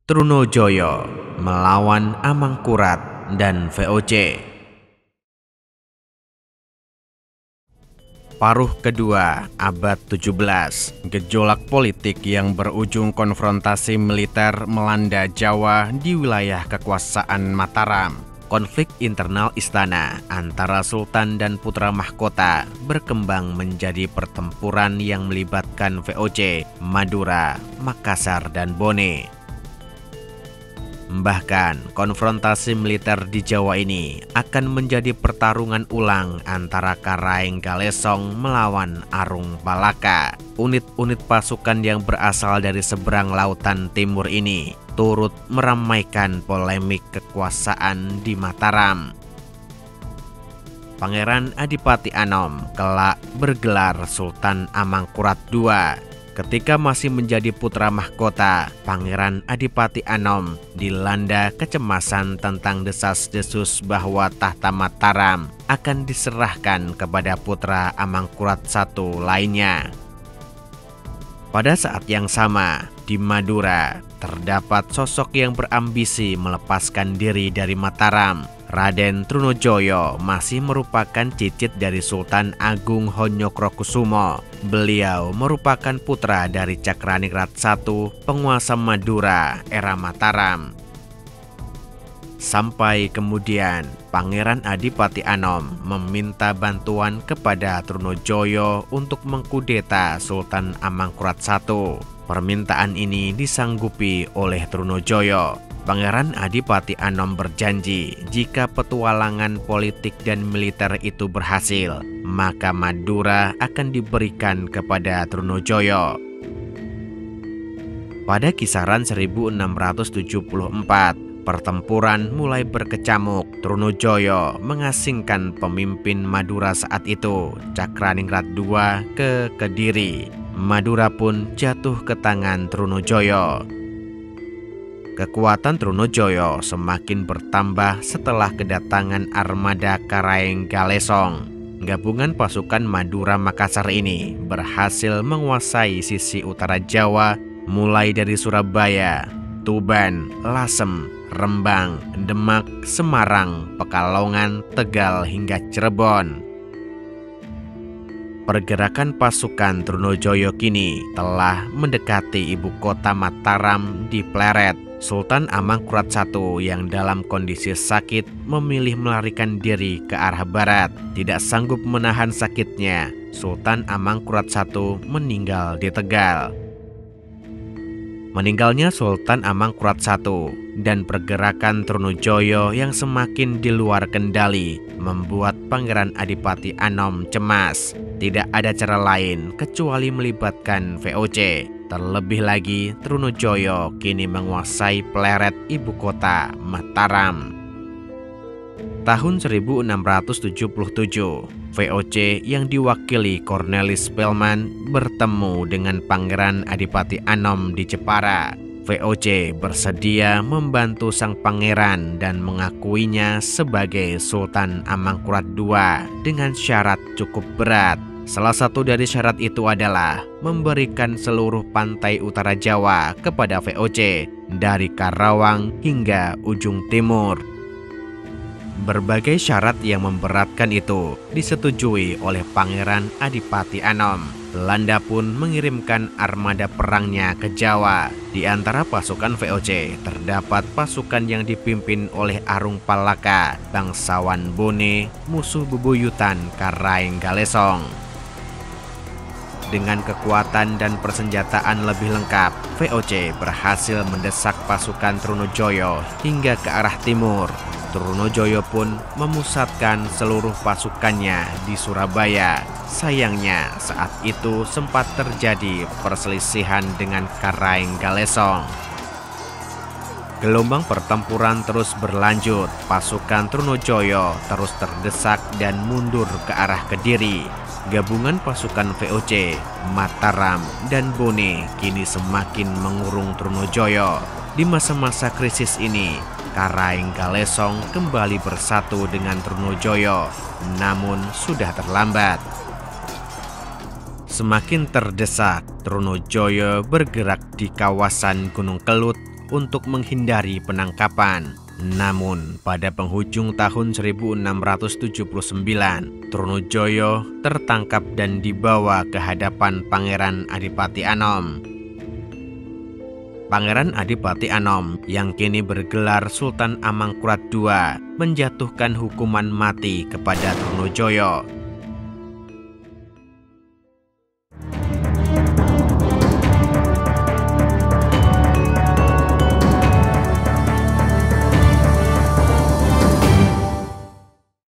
Trunojoyo melawan Amangkurat dan VOC. Paruh kedua abad 17, gejolak politik yang berujung konfrontasi militer melanda Jawa di wilayah kekuasaan Mataram. Konflik internal istana antara Sultan dan putra mahkota berkembang menjadi pertempuran yang melibatkan VOC, Madura, Makassar, dan Bone. Bahkan, konfrontasi militer di Jawa ini akan menjadi pertarungan ulang antara Karaeng Galesong melawan Arung Palaka. Unit-unit pasukan yang berasal dari seberang lautan timur ini turut meramaikan polemik kekuasaan di Mataram. Pangeran Adipati Anom kelak bergelar Sultan Amangkurat II. Ketika masih menjadi putra mahkota, Pangeran Adipati Anom dilanda kecemasan tentang desas-desus bahwa tahta Mataram akan diserahkan kepada putra Amangkurat I lainnya. Pada saat yang sama, di Madura terdapat sosok yang berambisi melepaskan diri dari Mataram. Raden Trunojoyo masih merupakan cicit dari Sultan Agung Honyokrokusumo. Beliau merupakan putra dari Cakraningrat I, penguasa Madura era Mataram. Sampai kemudian Pangeran Adipati Anom meminta bantuan kepada Trunojoyo untuk mengkudeta Sultan Amangkurat I. Permintaan ini disanggupi oleh Trunojoyo. Pangeran Adipati Anom berjanji jika petualangan politik dan militer itu berhasil, maka Madura akan diberikan kepada Trunojoyo. Pada kisaran 1674, pertempuran mulai berkecamuk. Trunojoyo mengasingkan pemimpin Madura saat itu, Cakraningrat II, ke Kediri. Madura pun jatuh ke tangan Trunojoyo. Kekuatan Trunojoyo semakin bertambah setelah kedatangan armada Karaeng Galesong. Gabungan pasukan Madura Makassar ini berhasil menguasai sisi utara Jawa mulai dari Surabaya, Tuban, Lasem, Rembang, Demak, Semarang, Pekalongan, Tegal, hingga Cirebon. Pergerakan pasukan Trunojoyo kini telah mendekati ibu kota Mataram di Pleret. Sultan Amangkurat I yang dalam kondisi sakit memilih melarikan diri ke arah barat. Tidak sanggup menahan sakitnya, Sultan Amangkurat I meninggal di Tegal. Meninggalnya Sultan Amangkurat I dan pergerakan Trunojoyo yang semakin di luar kendali membuat Pangeran Adipati Anom cemas. Tidak ada cara lain kecuali melibatkan VOC. Terlebih lagi, Trunojoyo kini menguasai Pleret, ibu kota Mataram. Tahun 1677, VOC yang diwakili Cornelis Spelman bertemu dengan Pangeran Adipati Anom di Jepara. VOC bersedia membantu sang pangeran dan mengakuinya sebagai Sultan Amangkurat II dengan syarat cukup berat. Salah satu dari syarat itu adalah memberikan seluruh pantai utara Jawa kepada VOC dari Karawang hingga ujung timur. Berbagai syarat yang memberatkan itu disetujui oleh Pangeran Adipati Anom. Belanda pun mengirimkan armada perangnya ke Jawa. Di antara pasukan VOC terdapat pasukan yang dipimpin oleh Arung Palaka, bangsawan Bone, musuh bebuyutan Karaeng Galesong. Dengan kekuatan dan persenjataan lebih lengkap, VOC berhasil mendesak pasukan Trunojoyo hingga ke arah timur. Trunojoyo pun memusatkan seluruh pasukannya di Surabaya. Sayangnya saat itu sempat terjadi perselisihan dengan Karaeng Galesong. Gelombang pertempuran terus berlanjut. Pasukan Trunojoyo terus terdesak dan mundur ke arah Kediri. Gabungan pasukan VOC, Mataram, dan Bone kini semakin mengurung Trunojoyo. Di masa-masa krisis ini, Karaeng Galesong kembali bersatu dengan Trunojoyo, namun sudah terlambat. Semakin terdesak, Trunojoyo bergerak di kawasan Gunung Kelut, untuk menghindari penangkapan. Namun, pada penghujung tahun 1679, Trunojoyo tertangkap dan dibawa ke hadapan Pangeran Adipati Anom. Pangeran Adipati Anom yang kini bergelar Sultan Amangkurat II menjatuhkan hukuman mati kepada Trunojoyo